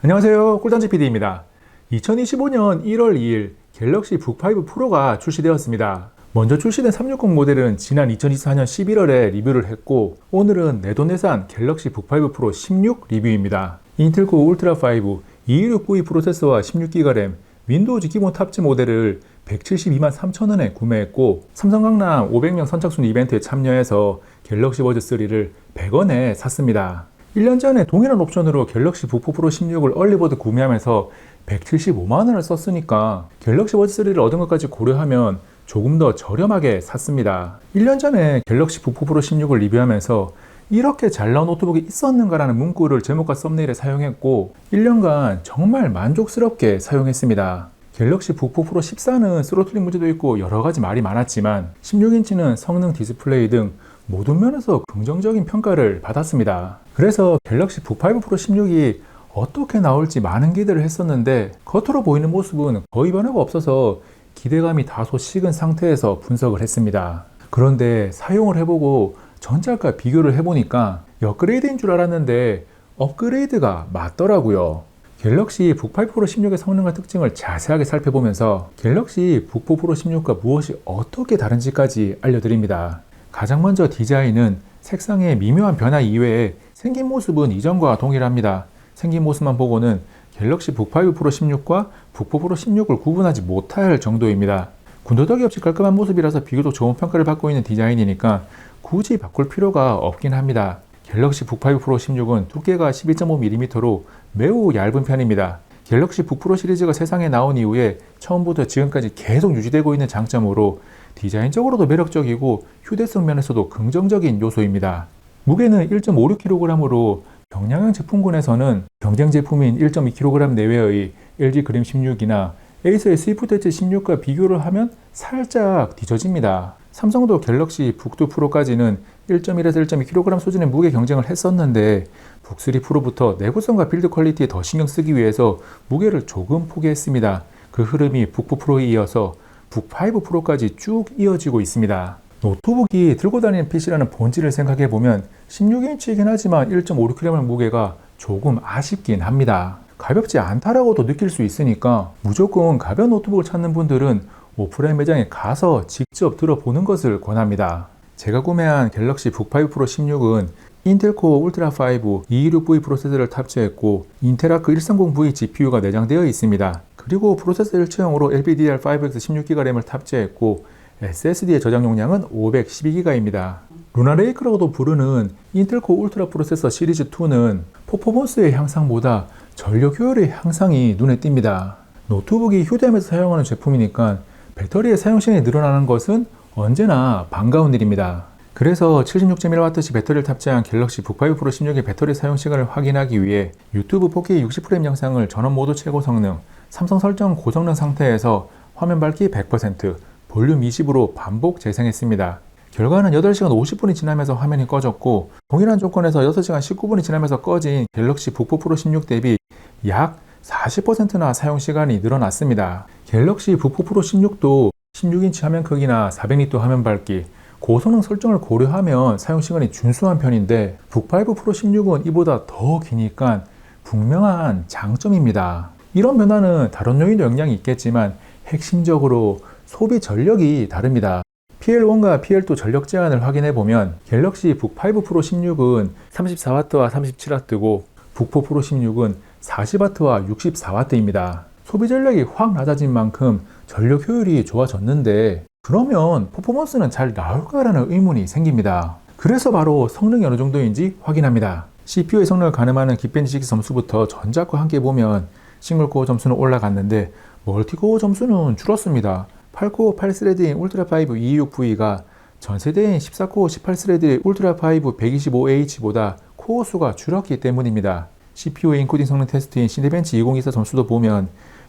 안녕하세요, 꿀단지 PD입니다. 2025년 1월 2일 갤럭시 북5 프로가 출시되었습니다. 먼저 출시된 360 모델은 지난 2024년 11월에 리뷰를 했고, 오늘은 내돈내산 갤럭시 북5 프로 16 리뷰입니다. 인텔 코어 울트라 5 21692 프로세서와 16기가 램, 윈도우즈 기본 탑재 모델을 172만 3천원에 구매했고, 삼성 강남 500명 선착순 이벤트에 참여해서 갤럭시 버즈 3를 100원에 샀습니다. 1년 전에 동일한 옵션으로 갤럭시 북4 프로 16을 얼리버드 구매하면서 175만원을 썼으니까 갤럭시 버즈 3를 얻은 것까지 고려하면 조금 더 저렴하게 샀습니다. 1년 전에 갤럭시 북4 프로 16을 리뷰하면서 이렇게 잘 나온 노트북이 있었는가라는 문구를 제목과 썸네일에 사용했고, 1년간 정말 만족스럽게 사용했습니다. 갤럭시 북4 프로 14는 스로틀링 문제도 있고 여러가지 말이 많았지만 16인치는 성능, 디스플레이 등 모든 면에서 긍정적인 평가를 받았습니다. 그래서 갤럭시 북5 프로 16이 어떻게 나올지 많은 기대를 했었는데, 겉으로 보이는 모습은 거의 변화가 없어서 기대감이 다소 식은 상태에서 분석을 했습니다. 그런데 사용을 해보고 전작과 비교를 해보니까 업그레이드인 줄 알았는데 업그레이드가 맞더라고요. 갤럭시 북5 프로 16의 성능과 특징을 자세하게 살펴보면서 갤럭시 북4 프로 16과 무엇이 어떻게 다른지까지 알려드립니다. 가장 먼저 디자인은 색상의 미묘한 변화 이외에 생긴 모습은 이전과 동일합니다. 생긴 모습만 보고는 갤럭시 북5 프로 16과 북4 프로 16을 구분하지 못할 정도입니다. 군더더기 없이 깔끔한 모습이라서 비교적 좋은 평가를 받고 있는 디자인이니까 굳이 바꿀 필요가 없긴 합니다. 갤럭시 북5 프로 16은 두께가 12.5mm로 매우 얇은 편입니다. 갤럭시 북 프로 시리즈가 세상에 나온 이후에 처음부터 지금까지 계속 유지되고 있는 장점으로 디자인적으로도 매력적이고 휴대성 면에서도 긍정적인 요소입니다. 무게는 1.56kg으로 경량형 제품군에서는 경쟁 제품인 1.2kg 내외의 LG 그램 16이나 에이서의 스위프트 엣지 16과 비교를 하면 살짝 뒤처집니다. 삼성도 갤럭시 북2 프로까지는 1.1에서 1.2kg 수준의 무게 경쟁을 했었는데, 북3 프로부터 내구성과 빌드 퀄리티에 더 신경 쓰기 위해서 무게를 조금 포기했습니다. 그 흐름이 북4 프로에 이어서 북5 프로까지 쭉 이어지고 있습니다. 노트북이 들고 다니는 PC라는 본질을 생각해보면 16인치이긴 하지만 1.56kg 무게가 조금 아쉽긴 합니다. 가볍지 않다라고도 느낄 수 있으니까 무조건 가벼운 노트북을 찾는 분들은 오프라인 매장에 가서 직접 들어보는 것을 권합니다. 제가 구매한 갤럭시 북5 프로 16은 인텔 코어 울트라 5 216V 프로세서를 탑재했고 인텔 아크 130V GPU가 내장되어 있습니다. 그리고 프로세서 일체형으로 LPDDR5X 16기가 램을 탑재했고 SSD의 저장 용량은 512기가입니다. 루나레이크라고도 부르는 인텔 코어 울트라 프로세서 시리즈 2는 퍼포먼스의 향상보다 전력 효율의 향상이 눈에 띕니다. 노트북이 휴대하면서 사용하는 제품이니까 배터리의 사용시간이 늘어나는 것은 언제나 반가운 일입니다. 그래서 76.1W씩 배터리를 탑재한 갤럭시 북5 프로 16의 배터리 사용시간을 확인하기 위해 유튜브 4K 60프레임 영상을 전원 모두 최고 성능, 삼성 설정 고성능 상태에서 화면 밝기 100%, 볼륨 20으로 반복 재생했습니다. 결과는 8시간 50분이 지나면서 화면이 꺼졌고, 동일한 조건에서 6시간 19분이 지나면서 꺼진 갤럭시 북4 프로 16 대비 약 40%나 사용시간이 늘어났습니다. 갤럭시 북4 프로 16도 16인치 화면 크기나 400니트 화면 밝기, 고성능 설정을 고려하면 사용시간이 준수한 편인데, 북5 프로 16은 이보다 더 기니까 분명한 장점입니다. 이런 변화는 다른 요인도 영향이 있겠지만 핵심적으로 소비 전력이 다릅니다. PL1과 PL2 전력 제한을 확인해보면 갤럭시 북5 프로 16은 34W와 37W고 북4 프로 16은 40W와 64W입니다. 소비 전력이 확 낮아진 만큼 전력 효율이 좋아졌는데, 그러면 퍼포먼스는 잘 나올까라는 의문이 생깁니다. 그래서 바로 성능이 어느 정도인지 확인합니다. CPU의 성능을 가늠하는 깃벤치식 점수부터 전작과 함께 보면 싱글코어 점수는 올라갔는데 멀티코어 점수는 줄었습니다. 8코어 8스레드인 울트라5 226V가 전세대인 14코어 18스레드의 울트라5 125H보다 코어 수가 줄었기 때문입니다. CPU의 인코딩 성능 테스트인 시네벤치 2024 점수도 보면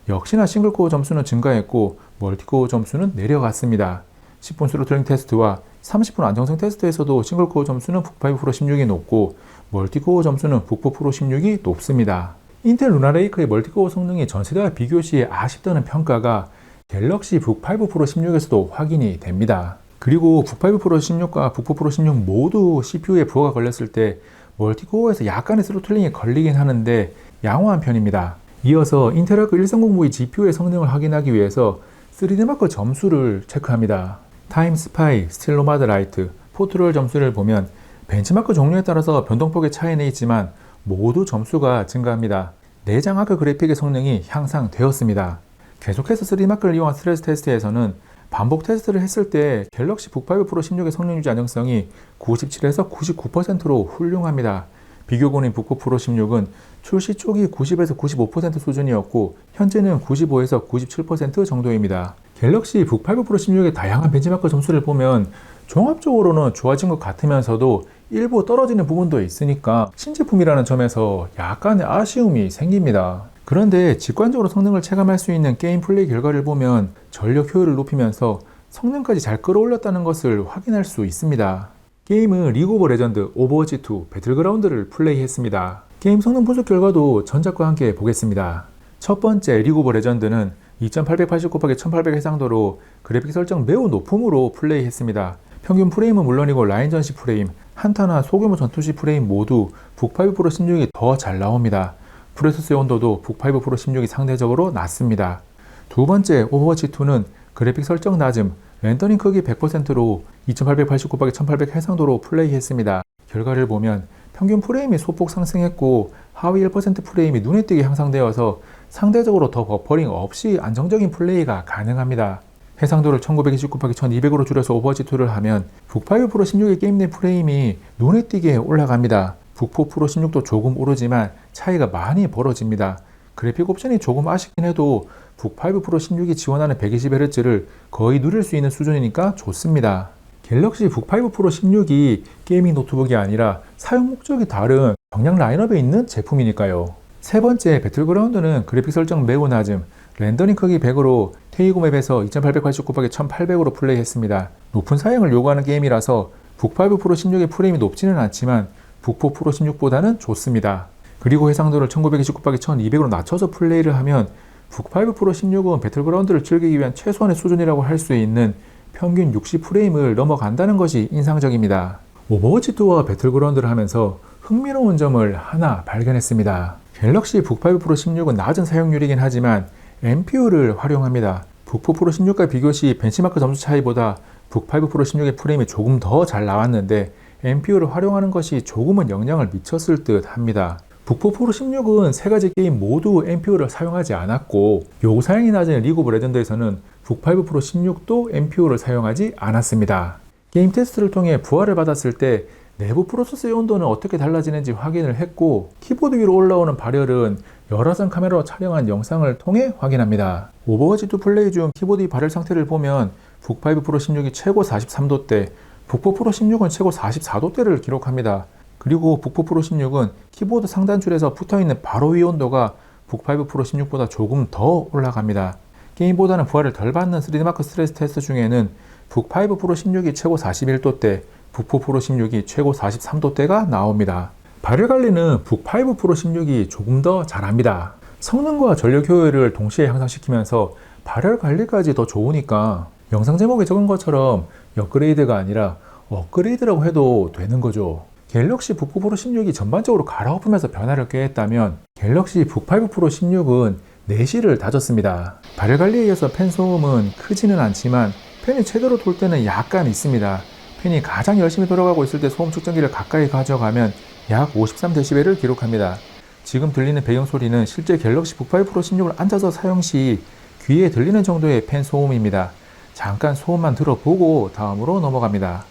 역시나 싱글코어 점수는 증가했고 멀티코어 점수는 내려갔습니다. 10분 스로틀링 테스트와 30분 안정성 테스트에서도 싱글코어 점수는 북5 프로 16이 높고 멀티코어 점수는 북4 프로 16이 높습니다. 인텔 루나레이크의 멀티코어 성능이 전세대와 비교 시에 아쉽다는 평가가 갤럭시 북5 프로 16에서도 확인이 됩니다. 그리고 북5 프로 16과 북4 프로 16 모두 CPU에 부하가 걸렸을 때 멀티코어에서 약간의 스로틀링이 걸리긴 하는데 양호한 편입니다. 이어서 인텔 아크 130V GPU의 성능을 확인하기 위해서 3D마크 점수를 체크합니다. 타임스파이, 스틸노마드 라이트, 포트롤 점수를 보면 벤치마크 종류에 따라서 변동폭의 차이는 있지만 모두 점수가 증가합니다. 내장 아크 그래픽의 성능이 향상되었습니다. 계속해서 3D마크를 이용한 스트레스 테스트에서는 반복 테스트를 했을 때 갤럭시 북5 프로 16의 성능 유지 안정성이 97에서 99%로 훌륭합니다. 비교군인 북4 프로 16은 출시 초기 90에서 95% 수준이었고 현재는 95에서 97% 정도입니다. 갤럭시 북5 프로 16의 다양한 벤치마크 점수를 보면 종합적으로는 좋아진 것 같으면서도 일부 떨어지는 부분도 있으니까 신제품이라는 점에서 약간의 아쉬움이 생깁니다. 그런데 직관적으로 성능을 체감할 수 있는 게임 플레이 결과를 보면 전력 효율을 높이면서 성능까지 잘 끌어올렸다는 것을 확인할 수 있습니다. 게임은 리그 오브 레전드, 오버워치2, 배틀그라운드를 플레이했습니다. 게임 성능 분석 결과도 전작과 함께 보겠습니다. 첫 번째 리그 오브 레전드는 2880x1800 해상도로 그래픽 설정 매우 높음으로 플레이했습니다. 평균 프레임은 물론이고 라인전 시 프레임, 한타나 소규모 전투 시 프레임 모두 북5 프로 16이 더 잘 나옵니다. 프로세서의 온도도 북5 프로 16이 상대적으로 낮습니다. 두 번째 오버워치2는 그래픽 설정 낮음, 렌더링 크기 100%로 2880x1800 해상도로 플레이했습니다. 결과를 보면 평균 프레임이 소폭 상승했고 하위 1% 프레임이 눈에 띄게 향상되어서 상대적으로 더 버퍼링 없이 안정적인 플레이가 가능합니다. 해상도를 1929x1200으로 줄여서 오버워치2를 하면 북5 프로 16의 게임 내 프레임이 눈에 띄게 올라갑니다. 북4 프로 16도 조금 오르지만 차이가 많이 벌어집니다. 그래픽 옵션이 조금 아쉽긴 해도 북5 프로 16이 지원하는 120Hz를 거의 누릴 수 있는 수준이니까 좋습니다. 갤럭시 북5 프로 16이 게이밍 노트북이 아니라 사용 목적이 다른 경량 라인업에 있는 제품이니까요. 세 번째 배틀그라운드는 그래픽 설정 매우 낮음, 렌더링 크기 100으로 테이고 맵에서 2880x1800으로 플레이했습니다. 높은 사양을 요구하는 게임이라서 북5 프로 16의 프레임이 높지는 않지만 북4 프로 16보다는 좋습니다. 그리고 해상도를 1929x1200으로 낮춰서 플레이를 하면 북5 프로 16은 배틀그라운드를 즐기기 위한 최소한의 수준이라고 할 수 있는 평균 60프레임을 넘어간다는 것이 인상적입니다. 오버워치2와 배틀그라운드를 하면서 흥미로운 점을 하나 발견했습니다. 갤럭시 북5 프로 16은 낮은 사용률이긴 하지만 NPU를 활용합니다. 북4 프로 16과 비교 시 벤치마크 점수 차이보다 북5 프로 16의 프레임이 조금 더 잘 나왔는데 NPU를 활용하는 것이 조금은 영향을 미쳤을 듯 합니다. 북4 프로 16은 세 가지 게임 모두 NPU를 사용하지 않았고 요구 사양이 낮은 리그 오브 레전드에서는 북5 프로 16도 NPU를 사용하지 않았습니다. 게임 테스트를 통해 부하를 받았을 때 내부 프로세서의 온도는 어떻게 달라지는지 확인을 했고 키보드 위로 올라오는 발열은 열화상 카메라로 촬영한 영상을 통해 확인합니다. 오버워치2 플레이 중 키보드 위 발열 상태를 보면 북5 프로 16이 최고 43도대, 북4 프로 16은 최고 44도대를 기록합니다. 그리고 북4 프로 16은 키보드 상단줄에서 붙어있는 바로 위 온도가 북5 프로 16보다 조금 더 올라갑니다. 게임보다는 부하를 덜 받는 3D마크 스트레스 테스트 중에는 북5 프로 16이 최고 41도대, 북4 프로 16이 최고 43도대가 나옵니다. 발열 관리는 북5 프로 16이 조금 더 잘합니다. 성능과 전력 효율을 동시에 향상시키면서 발열 관리까지 더 좋으니까 영상 제목에 적은 것처럼 업그레이드가 아니라 업그레이드라고 해도 되는 거죠. 갤럭시 북4 프로 16이 전반적으로 갈아엎으면서 변화를 꾀했다면 갤럭시 북5 프로 16은 내실을 다졌습니다. 발열 관리에 이어서 팬 소음은 크지는 않지만 팬이 최대로 돌 때는 약간 있습니다. 팬이 가장 열심히 돌아가고 있을 때 소음 측정기를 가까이 가져가면 약 53dB를 기록합니다. 지금 들리는 배경소리는 실제 갤럭시 북5 프로 16을 앉아서 사용 시 귀에 들리는 정도의 팬 소음입니다. 잠깐 소음만 들어보고 다음으로 넘어갑니다.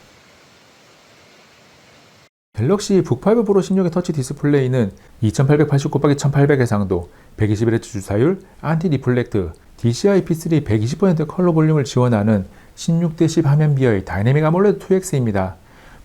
갤럭시 북5 프로 16의 터치 디스플레이는 2880x1800 해상도, 120Hz 주사율, 안티 리플렉트, DCI-P3 120% 컬러 볼륨을 지원하는 16:10 화면 비어의 다이내믹 아몰레드 2X입니다.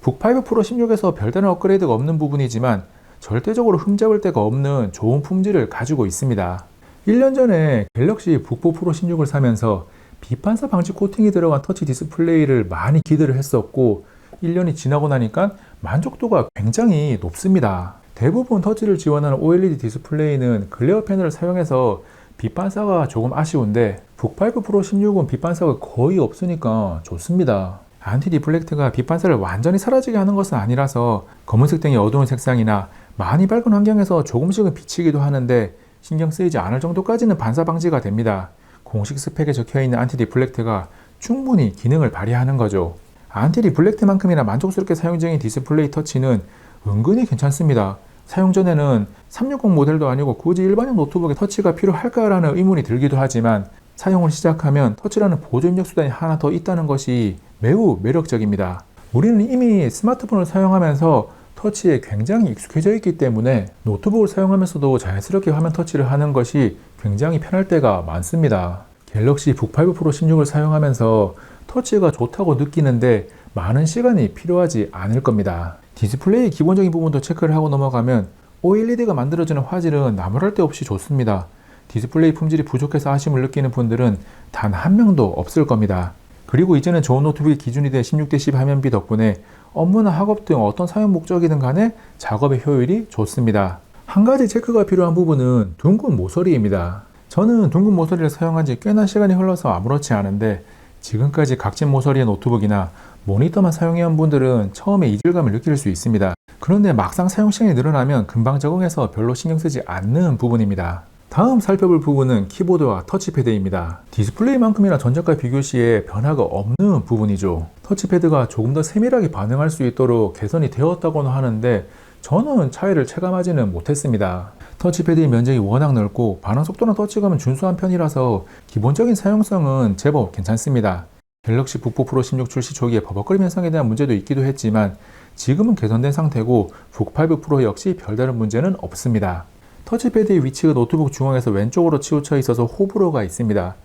북5 프로 16에서 별다른 업그레이드가 없는 부분이지만 절대적으로 흠잡을 데가 없는 좋은 품질을 가지고 있습니다. 1년 전에 갤럭시 북4 프로 16을 사면서 비판사 방지 코팅이 들어간 터치 디스플레이를 많이 기대를 했었고 1년이 지나고 나니까 만족도가 굉장히 높습니다. 대부분 터치를 지원하는 OLED 디스플레이는 글레어 패널을 사용해서 빛반사가 조금 아쉬운데 북5 프로 16은 빛반사가 거의 없으니까 좋습니다. 안티 리플렉트가 빛 반사를 완전히 사라지게 하는 것은 아니라서 검은색 등의 어두운 색상이나 많이 밝은 환경에서 조금씩은 비치기도 하는데 신경 쓰이지 않을 정도까지는 반사 방지가 됩니다. 공식 스펙에 적혀있는 안티 리플렉트가 충분히 기능을 발휘하는 거죠. 안티 리플렉트만큼이나 만족스럽게 사용 중인 디스플레이 터치는 은근히 괜찮습니다. 사용 전에는 360 모델도 아니고 굳이 일반형 노트북에 터치가 필요할까라는 의문이 들기도 하지만 사용을 시작하면 터치라는 보조 입력 수단이 하나 더 있다는 것이 매우 매력적입니다. 우리는 이미 스마트폰을 사용하면서 터치에 굉장히 익숙해져 있기 때문에 노트북을 사용하면서도 자연스럽게 화면 터치를 하는 것이 굉장히 편할 때가 많습니다. 갤럭시 북5 프로 16을 사용하면서 터치가 좋다고 느끼는데 많은 시간이 필요하지 않을 겁니다. 디스플레이 기본적인 부분도 체크를 하고 넘어가면 OLED가 만들어주는 화질은 나무랄 데 없이 좋습니다. 디스플레이 품질이 부족해서 아쉬움을 느끼는 분들은 단 한 명도 없을 겁니다. 그리고 이제는 좋은 노트북이 기준이 된 16:10 화면비 덕분에 업무나 학업 등 어떤 사용 목적이든 간에 작업의 효율이 좋습니다. 한 가지 체크가 필요한 부분은 둥근 모서리입니다. 저는 둥근 모서리를 사용한 지 꽤나 시간이 흘러서 아무렇지 않은데 지금까지 각진 모서리의 노트북이나 모니터만 사용해온 분들은 처음에 이질감을 느낄 수 있습니다. 그런데 막상 사용 시간이 늘어나면 금방 적응해서 별로 신경 쓰지 않는 부분입니다. 다음 살펴볼 부분은 키보드와 터치패드입니다. 디스플레이만큼이나 전작과 비교 시에 변화가 없는 부분이죠. 터치패드가 조금 더 세밀하게 반응할 수 있도록 개선이 되었다고는 하는데 저는 차이를 체감하지는 못했습니다. 터치패드의 면적이 워낙 넓고 반응 속도나 터치감은 준수한 편이라서 기본적인 사용성은 제법 괜찮습니다. 갤럭시 북4 프로 16 출시 초기에 버벅거림 현상에 대한 문제도 있기도 했지만 지금은 개선된 상태고 북5 프로 역시 별다른 문제는 없습니다. 터치패드의 위치가 노트북 중앙에서 왼쪽으로 치우쳐 있어서 호불호가 있습니다.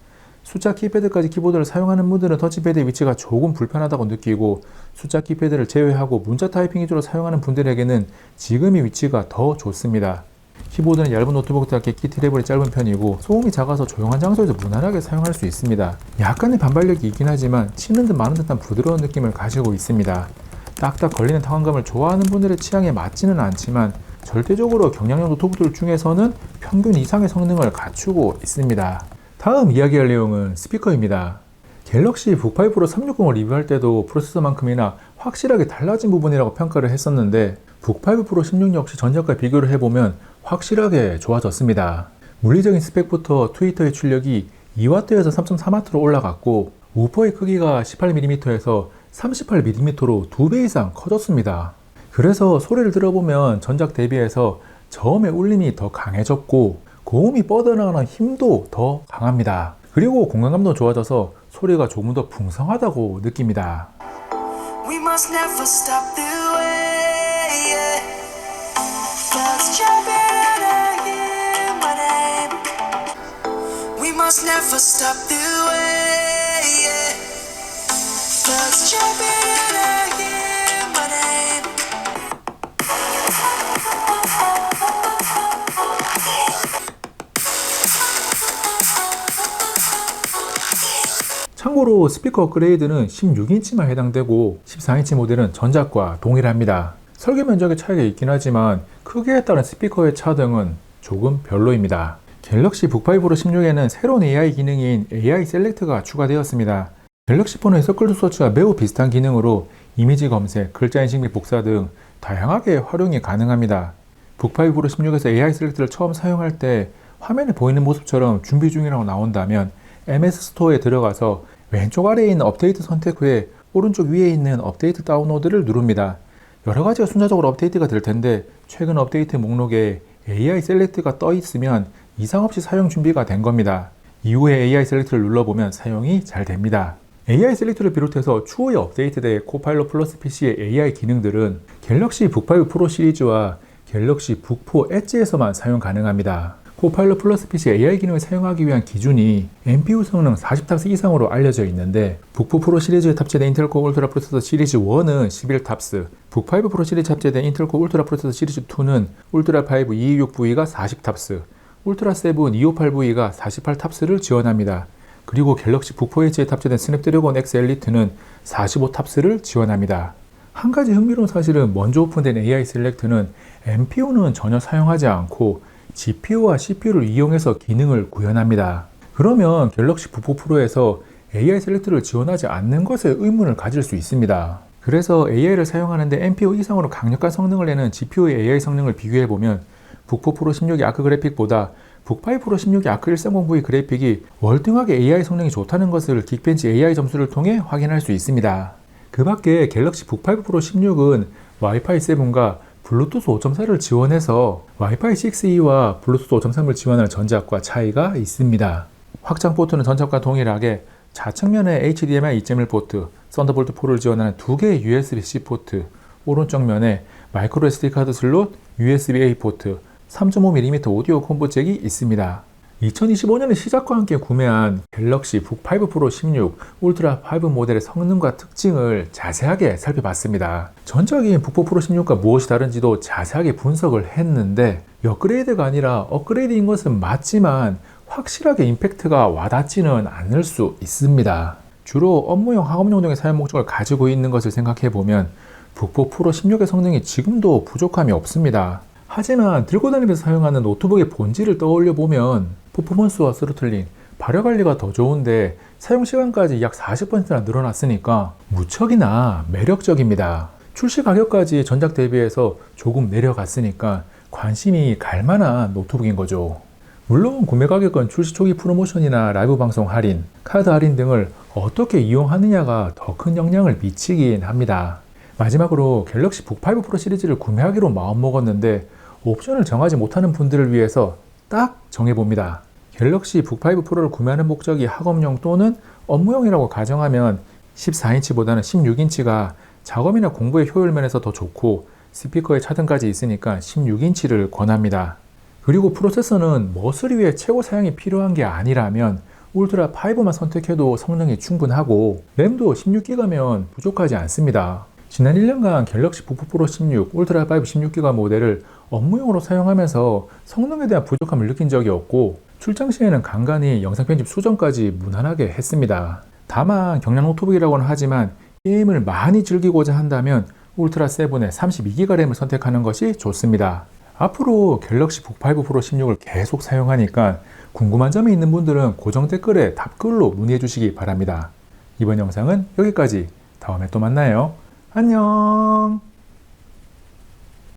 숫자 키패드까지 키보드를 사용하는 분들은 터치패드의 위치가 조금 불편하다고 느끼고 숫자 키패드를 제외하고 문자 타이핑 위주로 사용하는 분들에게는 지금의 위치가 더 좋습니다. 키보드는 얇은 노트북답게 키 트래블이 짧은 편이고 소음이 작아서 조용한 장소에서 무난하게 사용할 수 있습니다. 약간의 반발력이 있긴 하지만 치는 듯 마는 듯한 부드러운 느낌을 가지고 있습니다. 딱딱 걸리는 타원감을 좋아하는 분들의 취향에 맞지는 않지만 절대적으로 경량형 노트북들 중에서는 평균 이상의 성능을 갖추고 있습니다. 다음 이야기할 내용은 스피커입니다. 갤럭시 북5 프로 360을 리뷰할 때도 프로세서만큼이나 확실하게 달라진 부분이라고 평가를 했었는데 북5 프로 16 역시 전작과 비교를 해보면 확실하게 좋아졌습니다. 물리적인 스펙부터 트위터의 출력이 2W에서 3.4W로 올라갔고 우퍼의 크기가 18mm에서 38mm로 2배 이상 커졌습니다. 그래서 소리를 들어보면 전작 대비해서 저음의 울림이 더 강해졌고 고음이 뻗어나가는 힘도 더 강합니다. 그리고 공간감도 좋아져서 소리가 조금 더 풍성하다고 느낍니다. We must never stop the way, yeah. First champion, I hear my name. We must never stop the way, yeah. First champion, I hear my name. 참고로 스피커 업그레이드는 16인치만 해당되고 14인치 모델은 전작과 동일합니다. 설계 면적의 차이가 있긴 하지만 크기에 따른 스피커의 차등은 조금 별로입니다. 갤럭시 북5 프로 16에는 새로운 AI 기능인 AI 셀렉트가 추가되었습니다. 갤럭시 폰의 서클 투 서치와 매우 비슷한 기능으로 이미지 검색, 글자 인식 및 복사 등 다양하게 활용이 가능합니다. 북5 프로 16에서 AI 셀렉트를 처음 사용할 때 화면에 보이는 모습처럼 준비 중이라고 나온다면 MS 스토어에 들어가서 왼쪽 아래에 있는 업데이트 선택 후에 오른쪽 위에 있는 업데이트 다운로드를 누릅니다. 여러 가지가 순차적으로 업데이트가 될 텐데 최근 업데이트 목록에 AI 셀렉트가 떠 있으면 이상 없이 사용 준비가 된 겁니다. 이후에 AI 셀렉트를 눌러보면 사용이 잘 됩니다. AI 셀렉트를 비롯해서 추후에 업데이트된 코파일럿 플러스 PC의 AI 기능들은 갤럭시 북5 프로 시리즈와 갤럭시 북4 엣지에서만 사용 가능합니다. 코파일럿 플러스 PC AI 기능을 사용하기 위한 기준이 NPU 성능 40탑스 이상으로 알려져 있는데 북4 프로 시리즈에 탑재된 인텔 코어 울트라 프로세서 시리즈 1은 11탑스, 북5 프로 시리즈 탑재된 인텔 코어 울트라 프로세서 시리즈 2는 울트라 5 226V가 40탑스, 울트라 7 258V가 48탑스를 지원합니다. 그리고 갤럭시 북4 엣지에 탑재된 스냅드래곤 X 엘리트는 45탑스를 지원합니다. 한 가지 흥미로운 사실은 먼저 오픈된 AI 셀렉트는 NPU는 전혀 사용하지 않고 GPU와 CPU를 이용해서 기능을 구현합니다. 그러면 갤럭시 북4 프로에서 AI 셀렉트를 지원하지 않는 것에 의문을 가질 수 있습니다. 그래서 AI를 사용하는데 NPU 이상으로 강력한 성능을 내는 GPU의 AI 성능을 비교해보면 북4 프로 16의 아크 그래픽보다 북5 프로 16의 아크 130V 그래픽이 월등하게 AI 성능이 좋다는 것을 긱벤치 AI 점수를 통해 확인할 수 있습니다. 그 밖에 갤럭시 북5 프로 16은 와이파이 7과 블루투스 5.4를 지원해서 와이파이 6E와 블루투스 5.3을 지원하는 전작과 차이가 있습니다. 확장 포트는 전작과 동일하게 좌측면에 HDMI 2.1 포트, 썬더볼트 4를 지원하는 2개의 USB-C 포트, 오른쪽 면에 마이크로 SD 카드 슬롯, USB-A 포트, 3.5mm 오디오 콤보 잭이 있습니다. 2025년의 시작과 함께 구매한 갤럭시 북5 프로 16 울트라 5 모델의 성능과 특징을 자세하게 살펴봤습니다. 전작인 북4 프로 16과 무엇이 다른지도 자세하게 분석을 했는데 업그레이드가 아니라 업그레이드인 것은 맞지만 확실하게 임팩트가 와닿지는 않을 수 있습니다. 주로 업무용, 학업용 등의 사용 목적을 가지고 있는 것을 생각해보면 북4 프로 16의 성능이 지금도 부족함이 없습니다. 하지만 들고 다니면서 사용하는 노트북의 본질을 떠올려 보면 퍼포먼스와 스로틀링, 발열 관리가 더 좋은데 사용 시간까지 약 40%나 늘어났으니까 무척이나 매력적입니다. 출시 가격까지 전작 대비해서 조금 내려갔으니까 관심이 갈 만한 노트북인 거죠. 물론 구매 가격은 출시 초기 프로모션이나 라이브 방송 할인, 카드 할인 등을 어떻게 이용하느냐가 더 큰 영향을 미치긴 합니다. 마지막으로 갤럭시 북5 프로 시리즈를 구매하기로 마음먹었는데 옵션을 정하지 못하는 분들을 위해서 딱 정해봅니다. 갤럭시 북5 프로를 구매하는 목적이 학업용 또는 업무용이라고 가정하면 14인치보다는 16인치가 작업이나 공부의 효율 면에서 더 좋고 스피커의 차등까지 있으니까 16인치를 권합니다. 그리고 프로세서는 머슬을 위해 최고 사양이 필요한 게 아니라면 울트라 5만 선택해도 성능이 충분하고 램도 16기가면 부족하지 않습니다. 지난 1년간 갤럭시 북4 프로 16, 울트라 5 16기가 모델을 업무용으로 사용하면서 성능에 대한 부족함을 느낀 적이 없고 출장 시에는 간간히 영상 편집 수정까지 무난하게 했습니다. 다만 경량 노트북이라고는 하지만 게임을 많이 즐기고자 한다면 울트라 7의 32기가 램을 선택하는 것이 좋습니다. 앞으로 갤럭시 북5 프로 16을 계속 사용하니까 궁금한 점이 있는 분들은 고정 댓글에 답글로 문의해 주시기 바랍니다. 이번 영상은 여기까지. 다음에 또 만나요. 안녕.